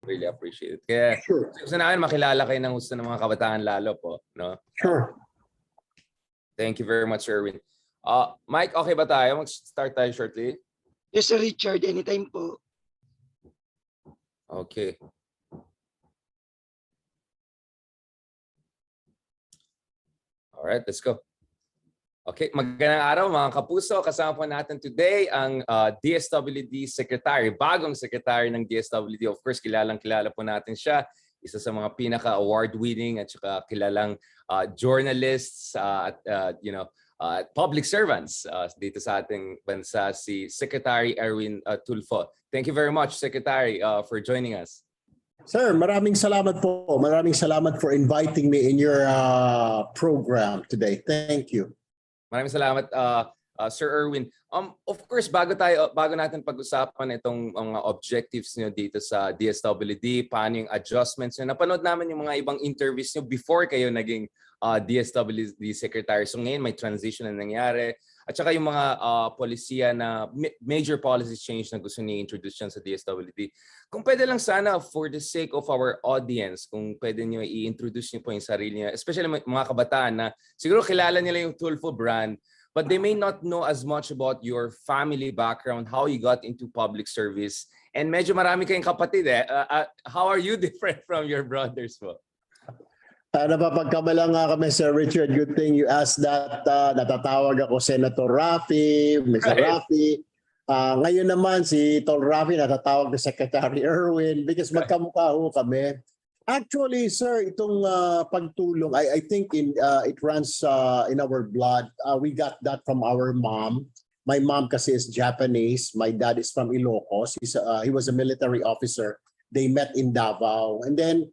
Really appreciate it. Kaya Sure. gusto namin makilala kayo ng gusto ng mga kabataan lalo po. No? Sure. Thank you very much, Erwin. Mike, okay ba tayo? Mag-start tayo shortly? Yes, Sir Richard. Anytime po. Okay. Alright, let's go. Okay, magandang araw mga kapuso. Kasama po natin today ang DSWD Secretary, bagong Secretary ng DSWD. Of course, kilalang-kilala po natin siya. Isa sa mga pinaka-award-winning at saka kilalang journalists at public servants dito sa ating bansa, si Secretary Erwin TULFO. Thank you very much, Secretary, for joining us. Sir, maraming salamat po. Maraming salamat for inviting me in your program today. Thank you. Maraming salamat, Sir Erwin. Of course, bago natin pag-usapan itong mga objectives niyo dito sa DSWD, paano yung adjustments niyo. Napanood namin yung mga ibang interviews niyo before kayo naging DSWD Secretary. So ngayon may transition na nangyari. At saka yung mga polisiya na major policy change na gusto niyo introduce sa DSWD. Kung pwede lang sana, for the sake of our audience, kung pwede niyo i-introduce niyo po yung sarili niyo, especially mga kabataan na siguro kilala nila yung TULFO brand, but they may not know as much about your family background, how you got into public service, and medyo marami kayong kapatid eh. How are you different from your brothers po? Napapagkamala nga kami, Sir Richard. Good thing you asked that. Natatawag ako Senator Rafi, Mr. Right. Rafi. Ngayon naman si Tol Rafi natatawag na Secretary Erwin because magkamukha ho kami. Actually, sir, itong pagtulong, I think it runs in our blood. We got that from our mom. My mom kasi is Japanese. My dad is from Ilocos. He was a military officer. They met in Davao. And then,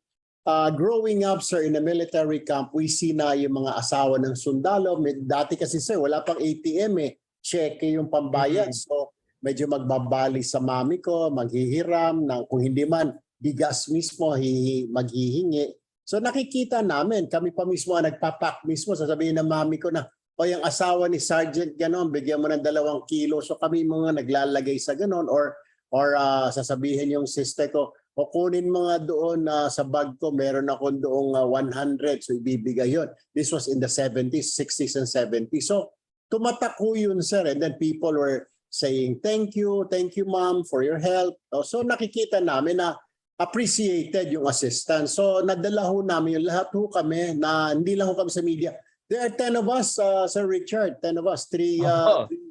growing up, sir, in a military camp, we see na yung mga asawa ng sundalo. Dati kasi, sir, wala pang ATM eh. Cheque yung pambayad. So, medyo magbabali sa mami ko, maghihiram, kung hindi man, bigas mismo, maghihingi. So, nakikita namin, kami pa mismo ang nagpapak mismo. Sasabihin ng mami ko na, o yung asawa ni Sergeant, gano'n, bigyan mo ng 2 kilo. So, kami mga naglalagay sa gano'n. Or sasabihin yung sister ko, o kunin mga doon sa bag ko, meron ako doong 100, so ibibigay yun. This was in the 70s, 60s, and 70s. So, tumatak ko yun, sir. And then people were saying, thank you, ma'am, for your help. So, nakikita namin na appreciated yung assistance. So, nadala ho namin yung lahat ho kami na hindi lang ho kami sa media. There are 10 of us, Sir Richard, 10 of us, 3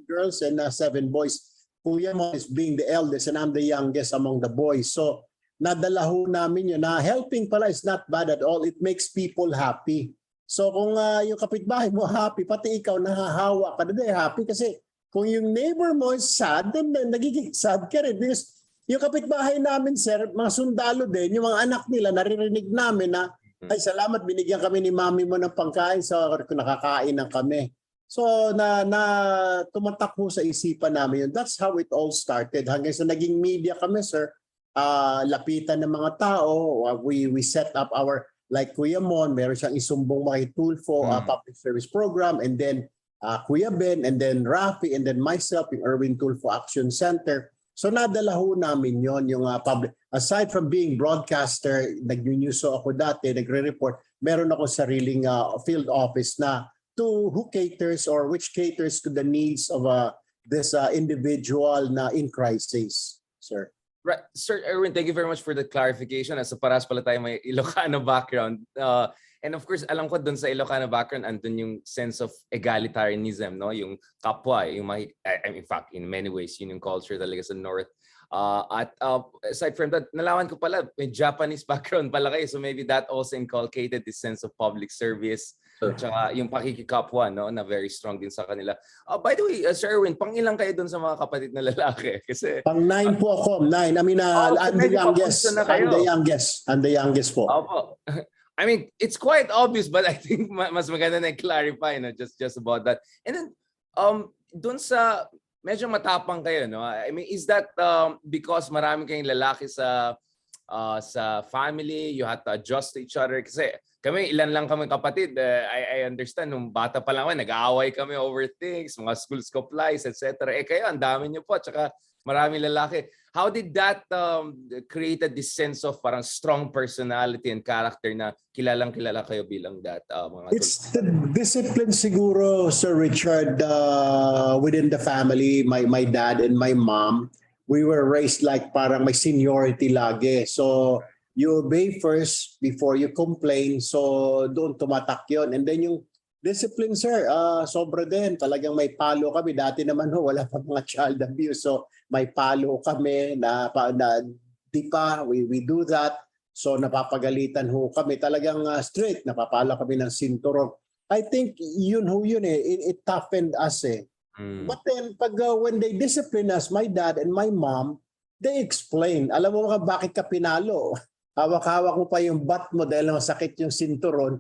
girls and 7 boys. Kuya mo is being the eldest and I'm the youngest among the boys. So, nadala ho namin yun na helping pala is not bad at all. It makes people happy. So kung yung kapitbahay mo happy, pati ikaw nahahawa ka na happy kasi kung yung neighbor mo is sad, then nagiging sad ka rin. Because yung kapitbahay namin, sir, mga sundalo din, yung mga anak nila, naririnig namin na, ay salamat, binigyan kami ni mami mo ng pangkain, so nakakain ng kami. So tumatak po sa isipan namin yun. That's how it all started. Hanggang sa naging media kami, sir. Lapitan ng mga tao, we set up our, like Kuya Mon, meron siyang isumbong mga TULFO public service program, and then Kuya Ben, and then Rafi, and then myself, yung Erwin TULFO Action Center. So nadala ho namin yon yung public. Aside from being broadcaster, nag-newso ako dati, nagre-report, meron ako sariling field office na who caters or which caters to the needs of this individual na in crisis, sir. Right. Sir Erwin, thank you very much for the clarification. As paras pala tayo may Ilocano background. And of course, alam ko dun sa Ilocano background, andun yung sense of egalitarianism, no? Yung kapwa, in fact, in many ways, yun yung culture talaga sa North. Aside from that, nalaman ko pala, may Japanese background pala kayo. So maybe that also inculcated this sense of public service. Tsaka yung pakikikapwa, no, na very strong din sa kanila. By the way, Sir Erwin, pang-ilang kayo dun sa mga kapatid na lalaki? Kasi pang-9 po ako, 9. I mean, I'm the youngest. I'm the youngest po. Opo. I mean, it's quite obvious, but I think mas maganda na i-clarify, no, just about that. And then, dun sa medyo matapang kayo, no? I mean, is that because marami kayong lalaki sa family, you have to adjust to each other? Kasi kami, ilan lang kami kapatid. I understand, nung bata pa lang, nag-aaway kami over things, mga school supplies, etc. Kayo, ang dami niyo po, tsaka maraming lalaki. How did that created this sense of parang strong personality and character na kilalang kilala kayo bilang that mga It's the discipline siguro, Sir Richard, within the family, my dad and my mom, we were raised like parang may seniority lagi. So you obey first before you complain. So doon tumatak yun. And then yung discipline, sir, sobra din. Talagang may palo kami. Dati naman wala pa mga child abuse. So may palo kami na di pa, we do that. So napapagalitan kami. Talagang straight, napapala kami ng sinturon. I think yun it toughened us eh. But then when they discipline us, my dad and my mom, they explain. Alam mo bakit ka pinalo? Hawak-hawak mo pa yung bat mo dahil masakit yung sinturon.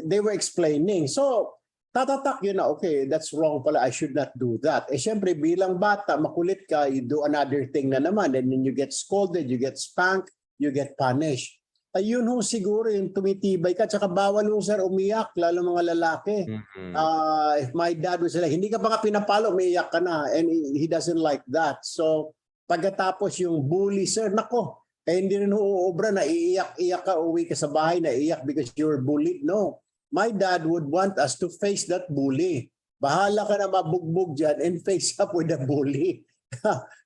They were explaining. So tatatak yun na, okay, that's wrong pala. I should not do that. Eh syempre bilang bata, makulit ka, you do another thing na naman. And then you get scolded, you get spanked, you get punished. Ayun siguro yung tumitibay ka. Tsaka bawal sir umiyak, lalo mga lalaki. If my dad was like, hindi ka pa pinapalo, umiyak ka na. And he doesn't like that. So pagkatapos yung bully, sir, nako, hindi rin uubra na iiyak ka, uwi ka sa bahay na iiyak because you were bullied. No. My dad would want us to face that bully. Bahala ka na mabugbog dyan and face up with the bully.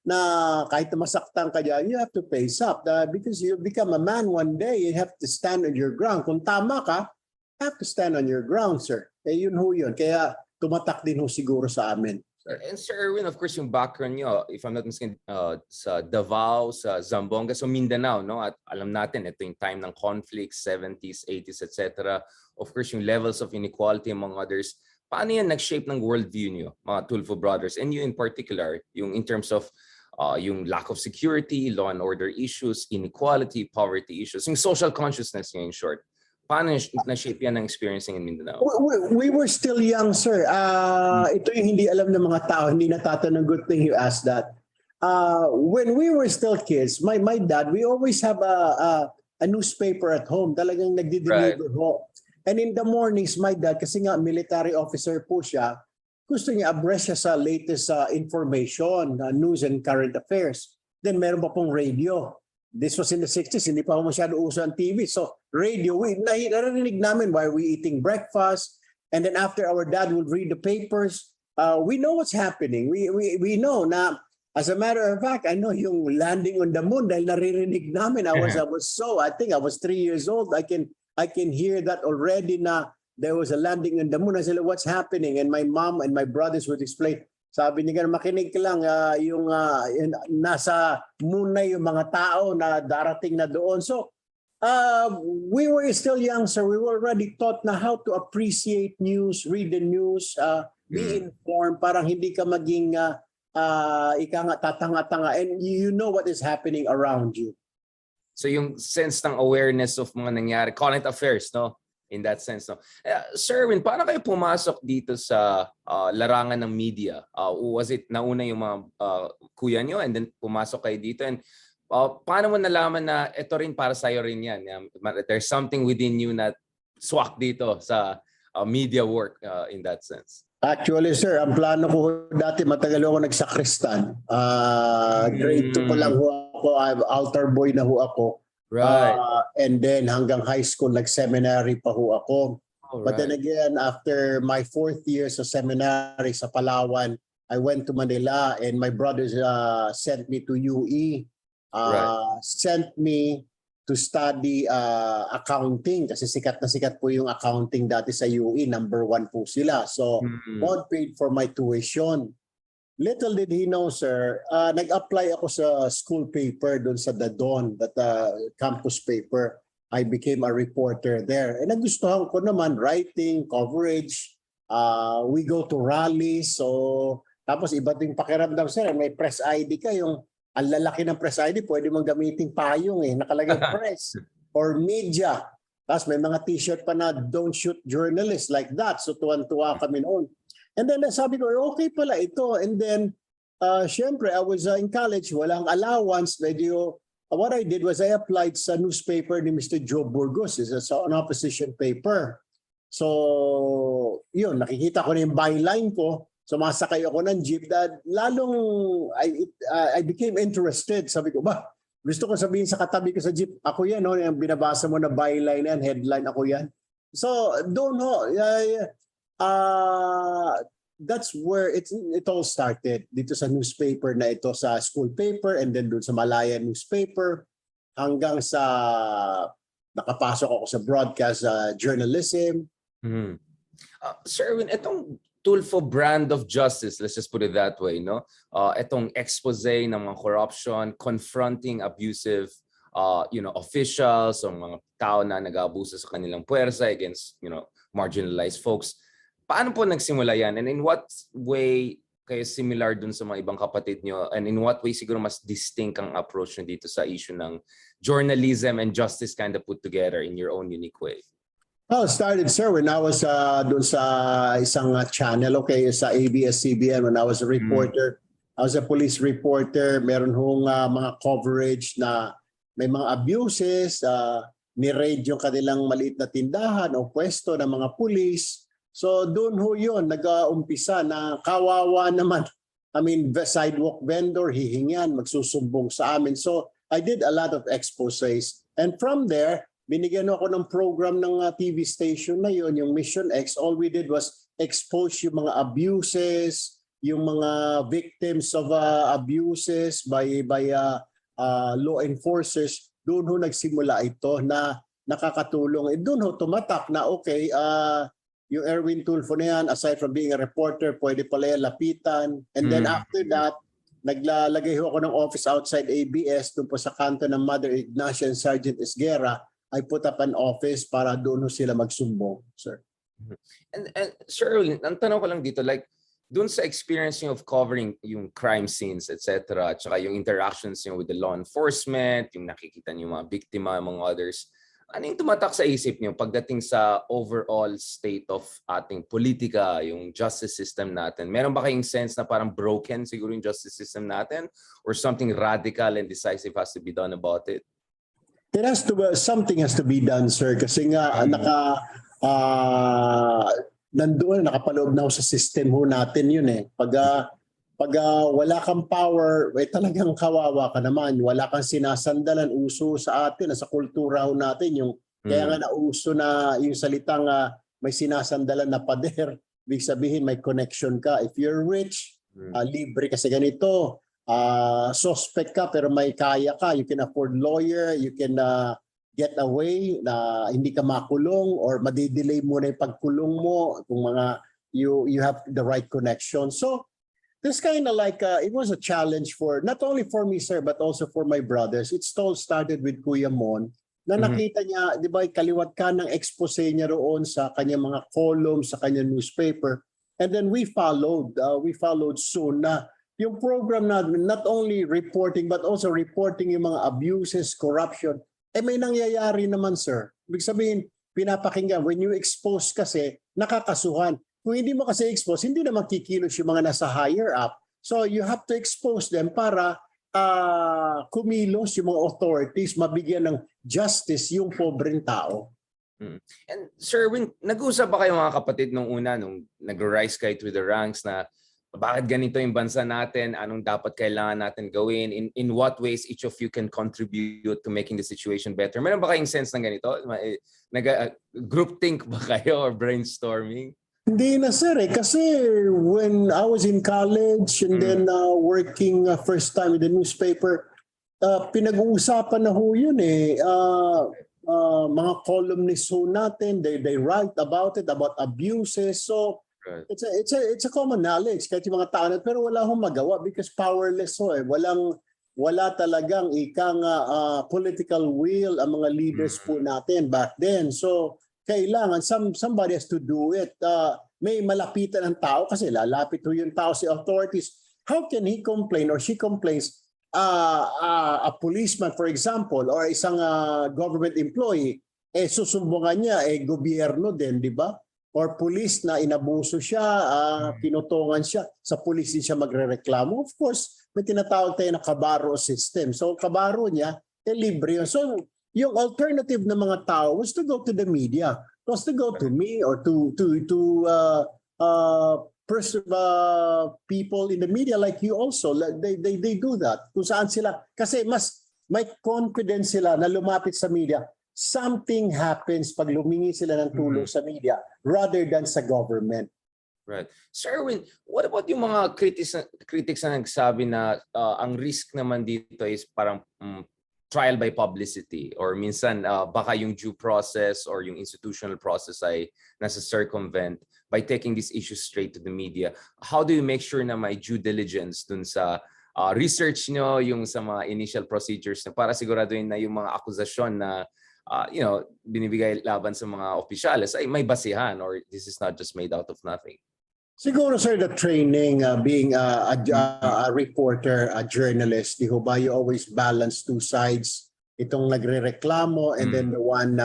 Na kahit masaktan ka dyan, you have to face up. Because you become a man one day, you have to stand on your ground. Kung tama ka, you have to stand on your ground, sir. Yun. Kaya tumatak din siguro sa amin. And Sir Erwin, of course, yung background nyo, if I'm not mistaken, sa Davao, sa Zamboanga, so Mindanao, no? At alam natin, ito yung time ng conflicts, 70s, 80s, etc. Of course, yung levels of inequality among others. Paano yan nag-shape ng worldview nyo, mga TULFO brothers? And you in particular, yung in terms of yung lack of security, law and order issues, inequality, poverty issues, yung social consciousness nyo in short. Paano na-shape yan ng experiencing in Mindanao? We were still young, sir. Ito yung hindi alam ng mga tao, hindi natatanong. Good thing you asked that. When we were still kids, my dad, we always have a newspaper at home. Talagang nagdi-deliver ho. And in the mornings, my dad, kasi nga military officer po siya, gusto niya abreast siya sa latest information, news and current affairs. Then meron pa pong radio. This was in the 60s, hindi pa masyado uso ang TV. So radio, narinig namin while we eating breakfast. And then after our dad would read the papers, we know what's happening. We know na, as a matter of fact, I know yung landing on the moon dahil naririnig namin. I think I was 3 years old. I can hear that already na there was a landing on the moon. I said, what's happening? And my mom and my brothers would explain, sabi niya, makinig ka lang, yung nasa moon na yung mga tao na darating na doon. So, we were still young, sir. We were already taught na how to appreciate news, read the news, be informed, parang hindi ka maging tatanga-tanga. And you know what is happening around you. So yung sense ng awareness of mga nangyari, current affairs, no? In that sense, no? Sir Erwin, paano kayo pumasok dito sa larangan ng media? Was it nauna yung mga kuya nyo and then pumasok kayo dito? And paano mo nalaman na ito rin para sa'yo rin yan? There's something within you na swak dito sa media work in that sense. Actually, sir, ang plano ko dati, matagal ako nagsakristan. Grade 2 pa lang ako, altar boy na ako. Right. And then hanggang high school, nag-seminary pa ako. All But then right. again, after my 4th year sa seminary sa Palawan, I went to Manila and my brothers sent me to UE. Sent me to study accounting kasi sikat na sikat po yung accounting dati sa UE, number 1 po sila. So, God paid for my tuition. Little did he know, sir, nag-apply ako sa school paper doon sa The Dawn, that campus paper. I became a reporter there. And nagustuhan ko naman, writing, coverage. We go to rallies. So, tapos iba din pakiramdam, sir. May press ID ka, yung ang lalaki ng press ID, pwede mong gamitin payong nakalagay press or media. Tapos may mga t-shirt pa na don't shoot journalists like that. So tuwan-tuwa kami noon. And then sabi ko, okay pala ito. And then, syempre, I was in college, walang allowance. What I did was I applied sa newspaper ni Mr. Joe Burgos. It's an opposition paper. So, yun, nakikita ko na yung byline ko. sumasakay ako ng jeep, lalong I became interested. Sabi ko, ba, gusto ko sabihin sa katabi ko sa jeep, ako yan, no? Yung binabasa mo na byline yan, headline, ako yan. So, don't know. That's where it all started. Dito sa newspaper na ito, sa school paper, and then doon sa Malaya newspaper, hanggang sa nakapasok ako sa broadcast journalism. Sir Erwin, itong TULFO brand of justice, let's just put it that way, no? Itong expose ng mga corruption, confronting abusive officials o mga tao na nag-aabuso sa kanilang puwersa against, marginalized folks. Paano po nagsimula yan? And in what way kayo similar dun sa mga ibang kapatid nyo? And in what way siguro mas distinct ang approach nyo dito sa issue ng journalism and justice kind of put together in your own unique way? Oh, started, sir, when I was doon sa isang channel, sa ABS-CBN, when I was a reporter. I was a police reporter. Meron hong mga coverage na may mga abuses, ni-raid yung kanilang maliit na tindahan o pwesto ng mga pulis. So doon ho yun, nag-uumpisa na kawawa naman. I mean, sidewalk vendor, hihingyan, magsusumbong sa amin. So I did a lot of exposés. And from there, binigyan ako ng program ng TV station na yun, yung Mission X. All we did was expose yung mga abuses, yung mga victims of abuses by law enforcers. Doon ho nagsimula ito na nakakatulong. Doon ho tumatak na yung Erwin TULFO na yan, aside from being a reporter, pwede pala yan lapitan. And then after that, naglalagay ho ako ng office outside ABS doon po sa kanto ng Mother Ignacia and Sergeant Esguerra. I put up an office para doon sila magsumbong, sir. And Sir Erwin, ang tanong ko lang dito, like, doon sa experience niyo of covering yung crime scenes, etc., at saka yung interactions niyo with the law enforcement, yung nakikita niyo mga biktima, among others, ano yung tumatak sa isip niyo pagdating sa overall state of ating politika, yung justice system natin? Meron ba kayong sense na parang broken siguro yung justice system natin? Or something radical and decisive has to be done about it? Something has to be done, sir, kasi nga nandoon, nakapaloob na ako sa system ho natin yun eh. Pag wala kang power, talagang kawawa ka naman. Wala kang sinasandalan, uso sa atin, sa kultura ho natin. Kaya nga nauso na yung salitang may sinasandalan na pader. Ibig sabihin may connection ka. If you're rich, libre kasi ganito. Suspect ka pero may kaya ka, you can afford lawyer, you can get away na hindi ka makulong or madidelay mo na yung pagkulong mo kung you have the right connection. So this kind of like it was a challenge for not only for me, sir, but also for my brothers. It all started with Kuya Mon na nakita niya, di ba, kaliwat ka ng expose niya roon sa kanyang mga columns, sa kanyang newspaper, and then we followed soon na yung program natin, not only reporting but also reporting yung mga abuses, corruption, may nangyayari naman, sir. Ibig sabihin, pinapakinggan. When you expose kasi, nakakasuhan. Kung hindi mo kasi expose, hindi naman kikilos yung mga nasa higher up. So you have to expose them para kumilos yung mga authorities, mabigyan ng justice yung pobreng tao. And Sir Erwin, nag-usap ba kayo mga kapatid nung una, nung nag-rise kayo through the ranks na bakit ganito yung bansa natin, anong dapat kailangan natin gawin, in what ways each of you can contribute to making the situation better? Meron ba kayong sense ng ganito? Group think ba kayo or brainstorming? Hindi na, sir, kasi when I was in college and then working first time in the newspaper, pinag-uusapan na ho yun eh. Mga columnists ho natin, they write about it, about abuses. So it's a common knowledge kahit yung mga tao natin, pero wala hong magawa because powerless ho eh. Wala talagang political will ang mga leaders po natin back then. So kailangan somebody has to do it. May malapitan ng tao kasi lalapit ho yung tao sa authorities. How can he complain or she complains? A policeman, for example, or isang government employee, susumbungan niya, gobyerno din, di ba? Or police na inabuso siya, pinutungan siya, sa police din siya magrereklamo. Of course, may tinatawag tayo na kabaro system. So kabaro niya, libre yun. So yung alternative ng mga tao was to go to the media, was to go to me or to people in the media like you also, they do that. Kung saan sila, kasi mas may confidence sila na lumapit sa media. Something happens pag lumingi sila ng tulong sa media rather than sa government. Right. Sir Erwin, what about yung mga critics na nagsabi na ang risk naman dito is parang trial by publicity, or minsan baka yung due process or yung institutional process ay nasa circumvent by taking these issues straight to the media? How do you make sure na may due diligence dun sa research nyo, yung sa mga initial procedures na para siguraduhin na yung mga akusasyon na binibigay laban sa mga opisyales ay may basihan, or this is not just made out of nothing? Siguro, sir, the training, being a reporter, a journalist, di ho ba, you always balance two sides. Itong nagre-reklamo and then the one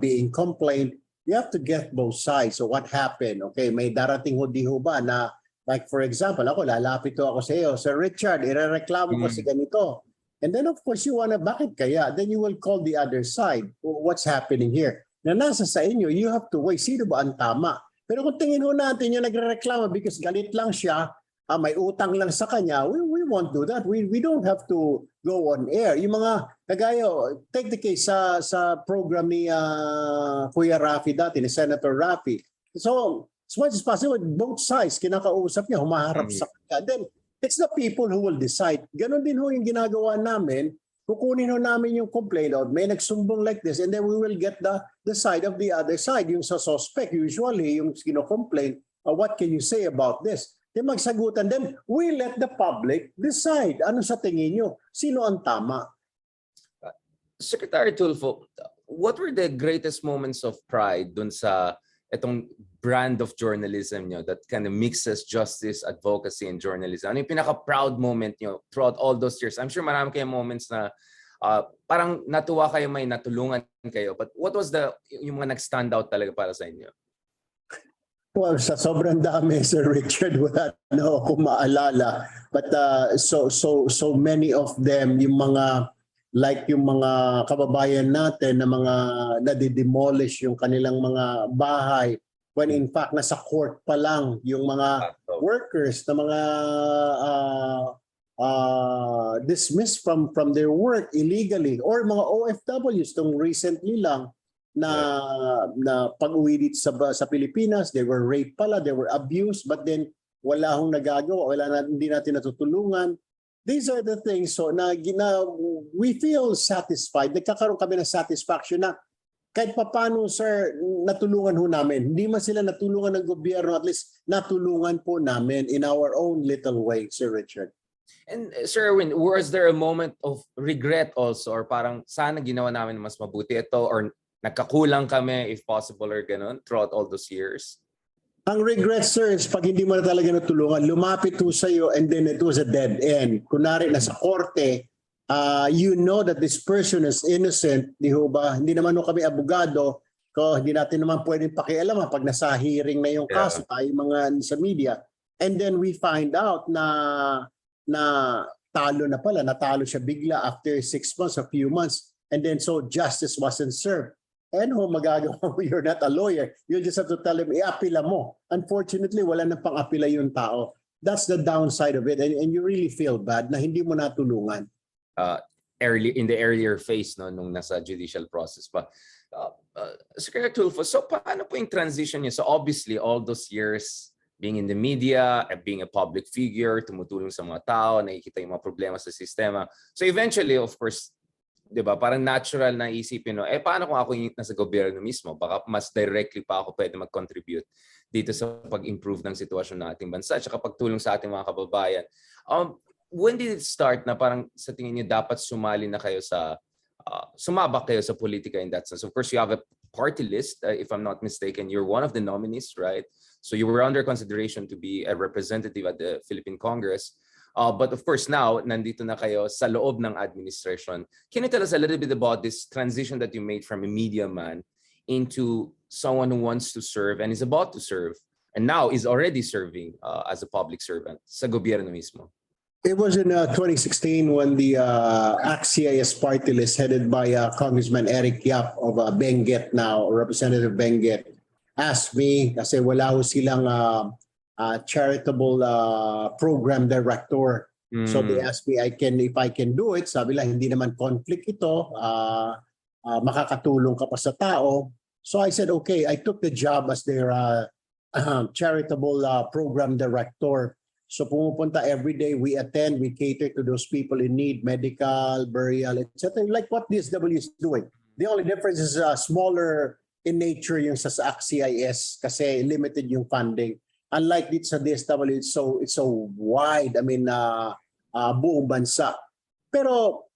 being complained, you have to get both sides. So what happened? Okay, may darating ho, di ho ba, na like for example, ako, lalapit ako sa iyo, Sir Richard, irereklamo ko si ganito. And then of course, you wanna, bakit kaya? Then you will call the other side. What's happening here? Na nasa sa inyo, you have to wait. Sino ba ang tama? Pero kung tingin ho natin yung nagre-reklamo because galit lang siya, may utang lang sa kanya, we won't do that. We don't have to go on air. Yung mga kagaya, take the case sa program ni Kuya Rafi dati, ni Senator Rafi. So, as much as possible, both sides, kinakausap niya, humaharap sa kanya. Then, it's the people who will decide. Ganon din ho yung ginagawa namin. Kukunin ho namin yung complaint out, may nagsumbong like this, and then we will get the side of the other side. Yung sa suspect, usually, yung kino-complain, what can you say about this? Then magsagutan, then we let the public decide. Ano sa tingin nyo? Sino ang tama? Secretary TULFO, what were the greatest moments of pride dun sa itong brand of journalism nyo that kind of mixes justice, advocacy, and journalism? Ano yung pinaka-proud moment nyo throughout all those years? I'm sure marami kayong moments na parang natuwa kayo, may natulungan kayo. But what was yung mga nag-stand out talaga para sa inyo? Well, sa sobrang dami, Sir Richard, wala na ako maalala. But so many of them, yung mga like yung mga kababayan natin na mga nadidemolish yung kanilang mga bahay when in fact nasa court pa lang yung mga workers na mga dismissed from their work illegally, or mga OFWs tong recently lang na pag-uwi dito sa Pilipinas, they were raped pala, they were abused, but then wala hong nagagawa, hindi natin natutulungan. These are the things so na we feel satisfied. Nagkakaroon kami ng satisfaction na kahit papaano, sir, natulungan ho namin. Hindi man sila natulungan ng gobyerno, at least natulungan po namin in our own little way, Sir Richard. And Sir Erwin, was there a moment of regret also, or parang sana ginawa namin mas mabuti ito, or nagkakulang kami if possible, or ganun throughout all those years? Ang regret, sir, is pag hindi mo na talaga natulungan, lumapit po sa iyo and then it was a dead end. Kunwari, nasa korte, you know that this person is innocent, di ho ba? Hindi naman kami abogado, hindi natin naman pwedeng pakialam pag nasa hearing na yung kaso, tayo mga sa media. And then we find out na talo na pala, natalo siya bigla after 6 months, a few months. And then so justice wasn't served. And magagawa mo, you're not a lawyer. You just have to tell him, i-apila mo. Unfortunately, wala na pang-apila yung tao. That's the downside of it. And you really feel bad na hindi mo natulungan. In the earlier phase, no, nung nasa judicial process pa. Secretary TULFO, so paano po yung transition niyo? So obviously, all those years being in the media, being a public figure, tumutulong sa mga tao, nakikita yung mga problema sa sistema. So eventually, of course, diba, parang natural na isipin, paano kung ako yung nasa gobyerno mismo? Baka mas directly pa ako pwede mag-contribute dito sa pag-improve ng sitwasyon ng ating bansa at pagtulong sa ating mga kababayan. When did it start na parang sa tingin niyo dapat sumali na kayo sumabak kayo sa politika in that sense? Of course, you have a party list. If I'm not mistaken, you're one of the nominees, right? So you were under consideration to be a representative at the Philippine Congress. But of course, now, nandito na kayo sa loob ng administration. Can you tell us a little bit about this transition that you made from a media man into someone who wants to serve and is about to serve and now is already serving as a public servant sa gobyerno mismo? It was in 2016 when the ACT-CIS party list headed by Congressman Eric Yap of Benguet now, Representative Benguet, asked me kasi wala ho silang charitable program director. So they Mm. asked me if I can do it. Sabi lang, hindi naman conflict ito. Makakatulong ka pa sa tao. So I said, okay, I took the job as their charitable program director. So pumupunta every day, we attend, we cater to those people in need, medical, burial, etc. Like what DSW is doing. The only difference is smaller in nature yung sa CIS kasi limited yung funding. Unlike dito sa DSW, it's so wide. I mean, buong bansa. Pero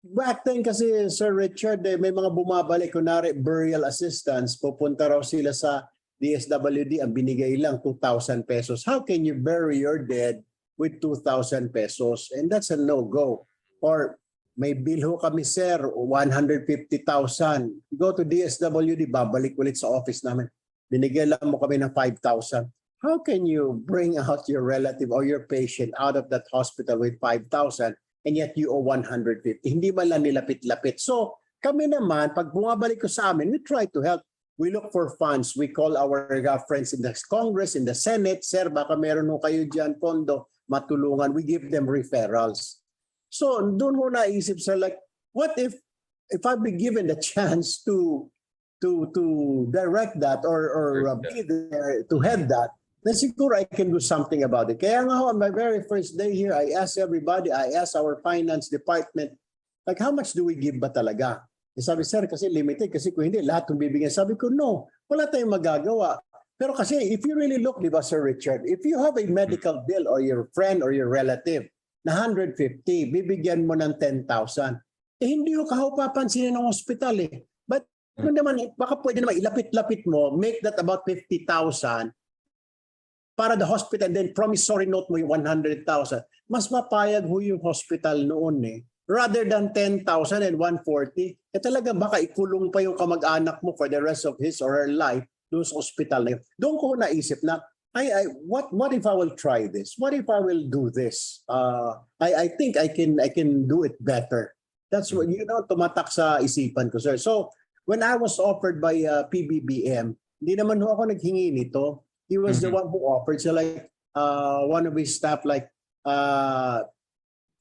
back then kasi, Sir Richard, may mga bumabalik, kunwari burial assistance, pupunta raw sila sa DSWD, ang binigay lang 2,000 pesos. How can you bury your dead with 2,000 pesos? And that's a no-go. Or may bill ho kami, sir, 150,000. Go to DSWD, babalik ulit sa office namin. Binigyan lang mo kami ng 5,000. How can you bring out your relative or your patient out of that hospital with 5,000 and yet you owe 150? Hindi man lang nilapit-lapit. So kami naman, pag bumabalik ko sa amin, we try to help. We look for funds. We call our friends in the Congress, in the Senate. Sir, baka meron ho kayo dyan pondo, matulungan. We give them referrals. So doon ho naisip, sir, like, what if I've been given the chance to direct that or be there to head that, then siguro I can do something about it. Kaya nga ho, on my very first day here, I asked everybody, I asked our finance department, like, how much do we give ba talaga? Sabi, sir, kasi limited, kasi kung hindi, lahat ng bibigyan. Sabi ko, no, wala tayong magagawa. Pero kasi, if you really look, di ba, Sir Richard, if you have a medical bill or your friend or your relative na 150, bibigyan mo ng 10,000. Hindi ko papansinin ng hospital eh. But kung naman, baka pwede naman ilapit-lapit mo, make that about 50,000 para the hospital, then promissory note mo yung 100,000. Mas mapayag ho yung hospital noon eh. Rather than 10,000 and 140, talaga baka ikulong pa yung kamag-anak mo for the rest of his or her life doon sa hospital na yun. Doon ko naisip na, what if I will try this? What if I will do this? I think I can do it better. That's what, tumatak sa isipan ko, sir. So, when I was offered by PBBM, hindi naman ho ako naghingi nito. He was the one who offered. So like, one of his staff like,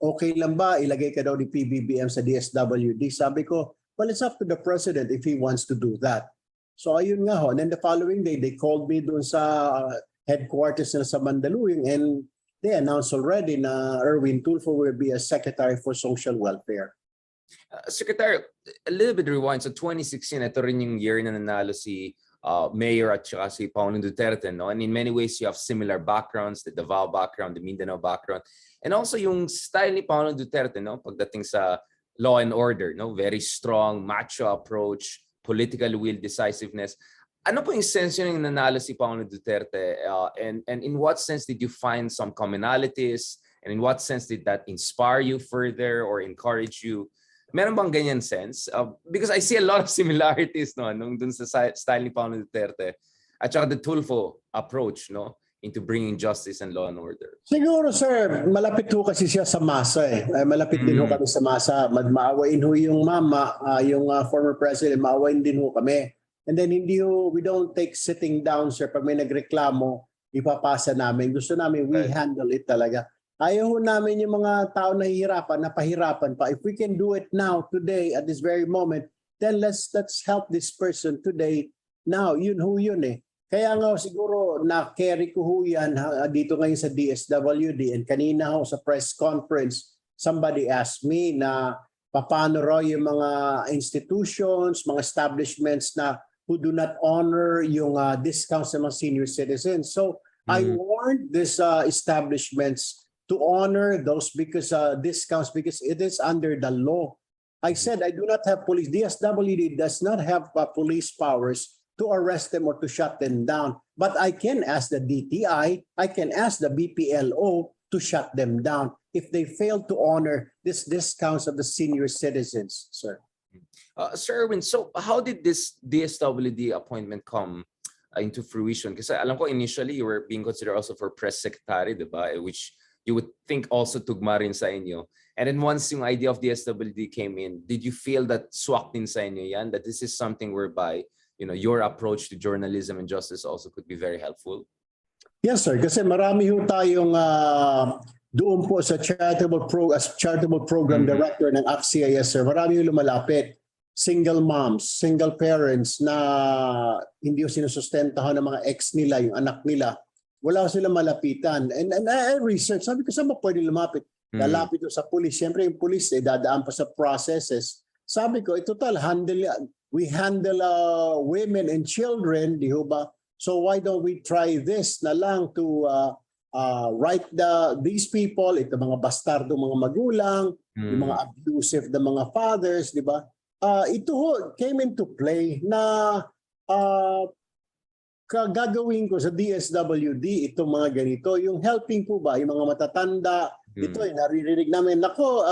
okay lang ba ilagay ka daw ni PBBM sa DSWD? Sabi ko, well, it's up to the president if he wants to do that. So ayun nga ho. And then the following day, they called me doon sa headquarters na sa Mandaluyong and they announced already na Erwin TULFO will be a Secretary for Social Welfare. Secretary, a little bit rewind. So 2016, ito rin yung year na nanalo si Mayor at saka si Pangulong Duterte, no? And in many ways, you have similar backgrounds, the Davao background, the Mindanao background. And also yung style ni Pangulong Duterte, no? Pagdating sa law and order, no? Very strong, macho approach, political will, decisiveness. Ano po yung sense yun yung nanalo si Pangulong Duterte? And in what sense did you find some commonalities? And in what sense did that inspire you further or encourage you? Meron bang ganyan sense? Because I see a lot of similarities no nung dun sa style ni Pangulong Duterte at saka the TULFO approach no into bringing justice and law and order. Siguro, sir, malapit ho kasi siya sa masa eh. Malapit din ho kami sa masa. Maawain ho yung mama, yung former president, maawain din ho kami. And then we don't take sitting down, sir. Pag may nagreklamo, ipapasa namin. Gusto namin, we handle it talaga. Ayaw ho namin yung mga tao na hihirapan, napahirapan pa. If we can do it now, today, at this very moment, then let's help this person today. Now, yun ho yun eh. Kaya nga siguro na-carry ko ho yan dito ngayon sa DSWD. And kanina ho sa press conference, somebody asked me na paano raw yung mga institutions, mga establishments na who do not honor yung discounts sa mga senior citizens. So I warned these establishments to honor those because discounts because it is under the law. I said I do not have police. DSWD does not have police powers to arrest them or to shut them down. But I can ask the DTI, I can ask the BPLO to shut them down if they fail to honor these discounts of the senior citizens, sir. Sir Erwin, so how did this DSWD appointment come into fruition? Kasi alam ko initially you were being considered also for press secretary, diba? Which you would think also tugma rin sa inyo. And then once yung idea of DSWD came in, did you feel that swak din sa inyo yan? That this is something whereby, your approach to journalism and justice also could be very helpful? Yes, sir. Kasi marami ho tayong doon po sa as charitable program director ng ACT-CIS, sir. Marami yung lumalapit. Single moms, single parents na hindi yung sinusustentahan ng mga ex nila, yung anak nila. Wala sila malapitan. And I research, sabi ko, saan ba pwede lumapit? Lalapit ko sa police. Siyempre yung police, dadaan pa sa processes. Sabi ko, total, we handle women and children, di ho ba? So why don't we try this na lang to write these people, ito mga bastardo mga magulang, yung mga abusive na mga fathers, di ba? Ito came into play na gagawin ko sa DSWD itong mga ganito. Yung helping po ba, yung mga matatanda, ito naririnig namin. Nako,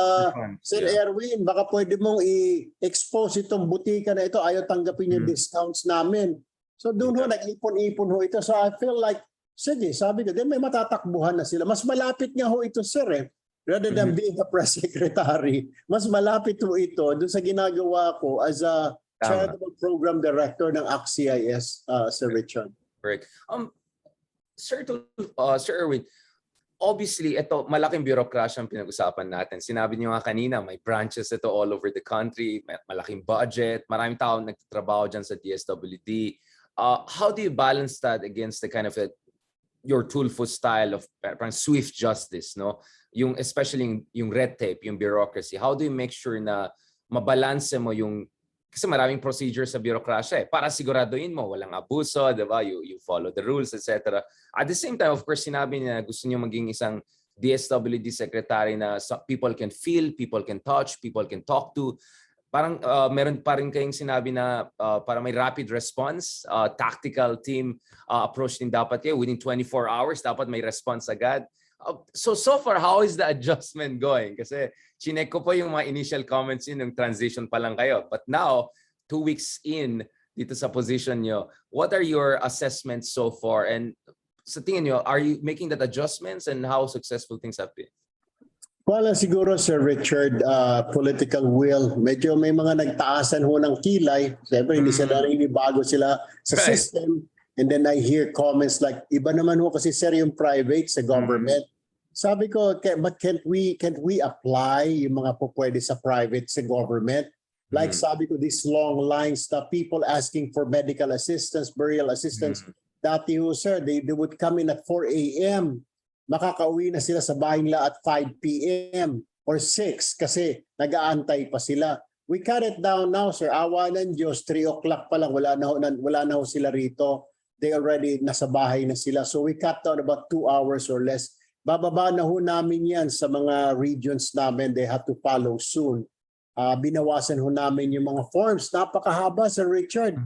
Sir Erwin, baka pwede mong i-expose itong butika na ito. Ayaw tanggapin yung discounts namin. So doon nag-ipon-ipon ho ito. So I feel like, sige, sabi ko, then may matatakbuhan na sila. Mas malapit nga ho ito, sir rather than being a press secretary, mas malapit ho ito doon sa ginagawa ko as a charitable program director ng ACT-CIS, Sir Richard. Correct. Sir Erwin, obviously, ito malaking bureaucracy ang pinag-usapan natin. Sinabi niyo nga kanina, may branches ito all over the country, may malaking budget, maraming tao nagtatrabaho dyan sa DSWD. How do you balance that against the kind of your TULFO style of swift justice, no? Yung especially yung red tape, yung bureaucracy. How do you make sure na mabalanse mo yung kasi maraming procedures sa bureaucracy para siguraduhin mo walang abuso, 'di ba? You follow the rules, etc. At the same time, of course, sinabi niya gusto niyo maging isang DSWD secretary na people can feel, people can touch, people can talk to. Parang meron pa rin kayong sinabi na para may rapid response, tactical team approach din dapat kayo within 24 hours, dapat may response agad. So far, how is the adjustment going? Kasi chinek ko po yung mga initial comments yung transition pa lang kayo. But now, 2 weeks in dito sa position nyo, what are your assessments so far? And sa tingin nyo, are you making that adjustments and how successful things have been? Wala siguro, Sir Richard, political will. Medyo may mga nagtaasan ho ng kilay. Siyempre, hindi sila bago sila sa system. And then I hear comments like, iba naman ho kasi sir yung private sa government. Sabi ko, but can't we apply yung mga pwede sa private sa government? Like sabi ko, these long lines, the people asking for medical assistance, burial assistance. Dati ho, sir, they would come in at 4 a.m. Makakauwi na sila sa bahay nila at 5 p.m. or 6 kasi nag-aantay pa sila. We cut it down now, sir. Awa ng Diyos, 3 o'clock pa lang, wala na ho sila rito. They already nasa bahay na sila. So we cut down about 2 hours or less. Bababa na ho namin yan sa mga regions namin. They have to follow soon. Binawasan ho namin yung mga forms. Napakahaba, Sir Richard.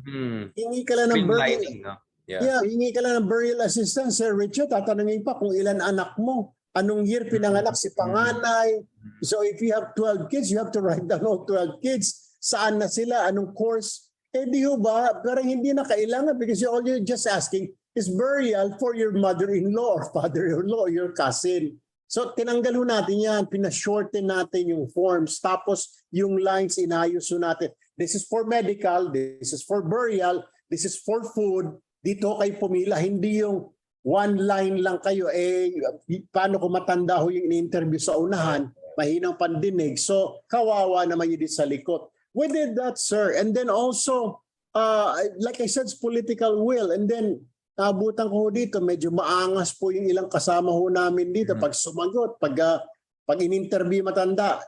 Hingi ka lang ng burial. No? Yeah, hingi ka lang ng burial assistance, Sir Richard. Tatanungin pa kung ilan anak mo. Anong year pinanganak si panganay. So if you have 12 kids, you have to write down all 12 kids. Saan na sila? Anong course? Di ho ba? Parang hindi na kailangan because you're just asking is burial for your mother-in-law or father-in-law or your cousin. So tinanggal ho natin yan. Pinashorten natin yung forms. Tapos yung lines inayos ho natin. This is for medical. This is for burial. This is for food. Dito kayo pumila. Hindi yung one line lang kayo. Paano kung matanda ho yung in-interview sa unahan? Mahinang pandinig. So kawawa naman yun sa likod. We did that, sir. And then also, like I said, it's political will. And then, nabutan ko dito, medyo maangas po yung ilang kasama ho namin dito. Pag sumagot, pag in-interview matanda,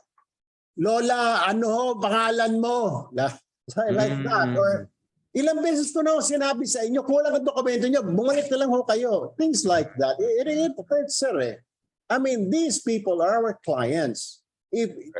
Lola, ano ho, pangalan mo? Like that. Or ilang beses ko na ho sinabi sa inyo, kulang ang dokumento nyo, bumalik na lang ho kayo. Things like that. It hurts, sir. I mean, these people are our clients.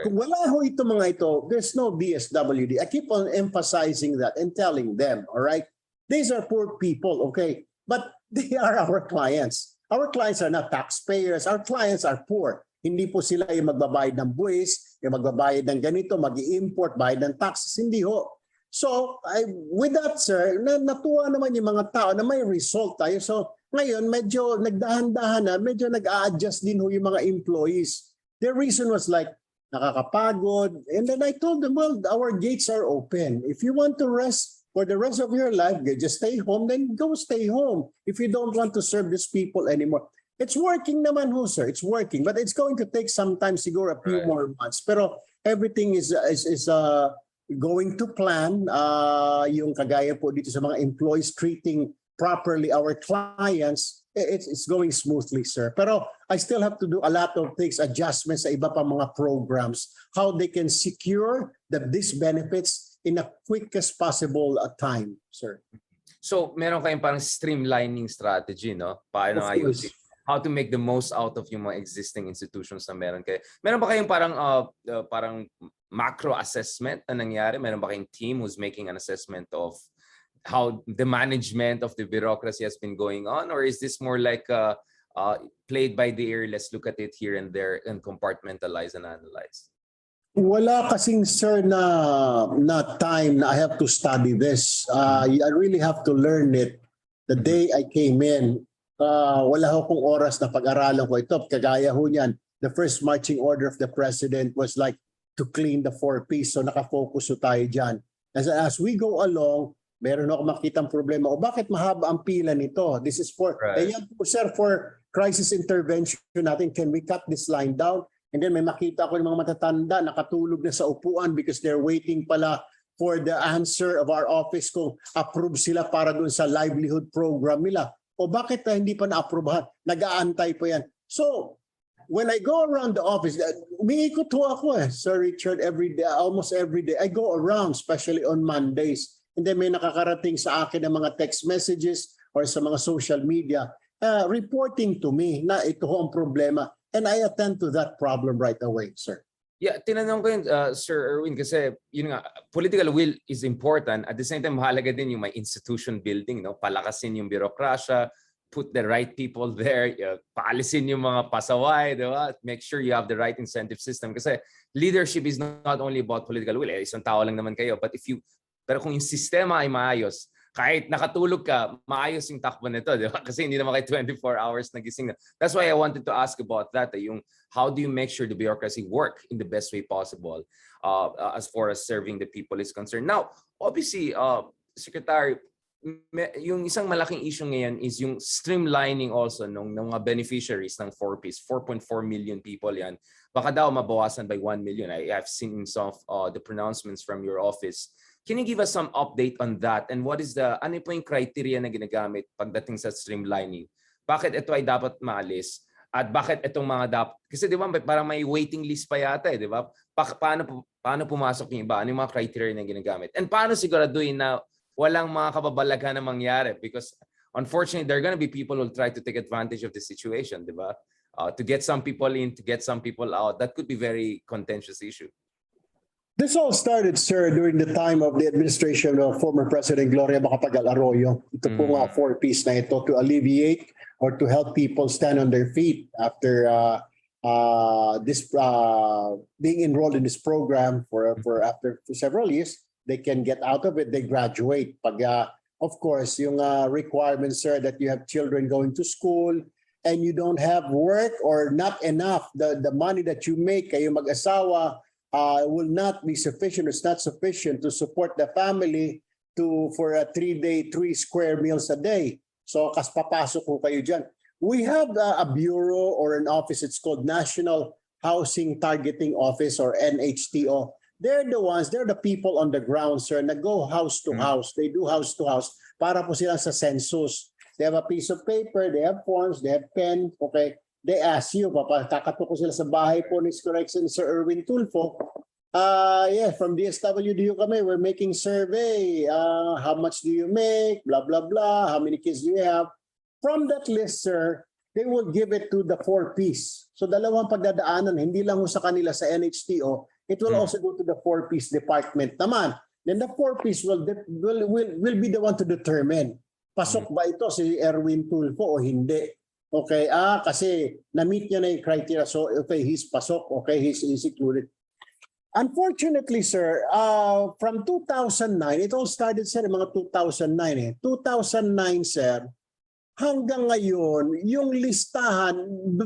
Kung wala ho ito mga ito, there's no DSWD. I keep on emphasizing that and telling them, all right? These are poor people, okay? But they are our clients. Our clients are not taxpayers. Our clients are poor. Hindi po sila yung magbabayad ng buwis, yung magbabayad ng ganito, mag-i-import, bayad ng taxes. Hindi ho. So, with that, sir, natuwa naman yung mga tao na may result tayo. So, ngayon, medyo nagdahan-dahan na, medyo nag-a-adjust din ho yung mga employees. Their reason was like, nakakapagod. And then I told them, well, our gates are open. If you want to rest, for the rest of your life, just stay home, then go stay home if you don't want to serve these people anymore. It's working naman ho, sir. It's working. But it's going to take some time, siguro a few more months. Pero everything is going to plan. Yung kagaya po dito sa mga employees treating properly our clients, it's going smoothly, sir. Pero I still have to do a lot of things, adjustments sa iba pa mga programs, how they can secure that these benefits in a quickest possible time, sir. So, meron kayong parang streamlining strategy, no? Paano Of ayusin? course. How to make the most out of yung mga existing institutions na meron kayo. Meron ba kayong parang macro assessment na nangyari? Meron ba kayong team who's making an assessment of how the management of the bureaucracy has been going on? Or is this more like played by the ear, let's look at it here and there and compartmentalize and analyze? Wala kasing, sir, na time na I have to study this. I really have to learn it. The day I came in, wala akong oras na pag-aralan ko ito. Kagaya ho niyan, the first marching order of the president was like to clean the 4Ps. So nakafocus ho tayo dyan. As we go along, meron ako makitang problema. O bakit mahaba ang pila nito? This is for, yan po, sir, for crisis intervention natin. Can we cut this line down? And then may makita ako ng mga matatanda nakatulog na sa upuan because they're waiting pala for the answer of our office kung approve sila para dun sa livelihood program nila. O bakit hindi pa na-aprobahan? Nag-aantay pa yan. So, when I go around the office, umiikot ho ako Sir Richard, every day, almost every day. I go around, especially on Mondays. And then may nakakarating sa akin ng mga text messages or sa mga social media reporting to me na ito ho ang problema. And I attend to that problem right away, sir. Yeah, tinanong ko yun, Sir Erwin, kasi yun nga, political will is important. At the same time, mahalaga din yung may institution building, no? Palakasin yung bürokrasya, put the right people there, paalisin yung mga pasaway, di ba? Make sure you have the right incentive system. Kasi leadership is not only about political will. Isang tao lang naman kayo. Pero kung yung sistema ay maayos, kahit nakatulog ka, maayos yung takbo nito, di ba? Kasi hindi naman kayo 24 hours nagising na. That's why I wanted to ask about that, yung how do you make sure the bureaucracy work in the best way possible as far as serving the people is concerned. Now, obviously, Secretary, yung isang malaking issue ngayon is yung streamlining also ng mga beneficiaries ng 4Ps. 4.4 million people yan. Baka daw mabawasan by 1 million. I've seen some of the pronouncements from your office. Can you give us some update on that? And what is ano po yung criteria na ginagamit pagdating sa streamlining? Bakit ito ay dapat maalis? At bakit itong mga dapat? Kasi di ba parang may waiting list pa yata di ba? Paano pumasok yung iba? Ano yung mga criteria na ginagamit? And paano siguraduhin na walang mga kababalaghan na mangyari? Because unfortunately, there are gonna be people who will try to take advantage of the situation, di ba? To get some people in, to get some people out. That could be very contentious issue. This all started, sir, during the time of the administration of former President Gloria Macapagal-Arroyo. Ito po nga 4Ps na ito to alleviate or to help people stand on their feet after being enrolled in this program for several years. They can get out of it, they graduate. Of course, yung requirements, sir, that you have children going to school and you don't have work or not enough, the money that you make, kayo mag-asawa, will not be sufficient. It's not sufficient to support the family for a 3-day, 3 square meals a day. So kas papasok ko kayo dyan. We have a bureau or an office. It's called National Housing Targeting Office or NHTO. They're the people on the ground, sir, na go house to house. They do house to house para po sila sa census. They have a piece of paper, they have forms, they have pen, okay? They ask you, kakatok ko sila sa bahay po ni Correction, Sir Erwin TULFO. From DSWDU kami, we're making survey. How much do you make? Blah, blah, blah. How many kids do you have? From that list, sir, they will give it to the 4Ps. So dalawang pagdadaanan, hindi lang sa kanila sa NHTO, it will also go to the 4Ps department naman. Then the 4Ps will be the one to determine, pasok ba ito si Erwin TULFO o hindi? Okay, kasi na-meet niya na yung criteria. So, okay, he's pasok. Okay, he's included. Unfortunately, sir, from 2009, it all started, sir, mga 2009 2009, sir, hanggang ngayon, yung listahan,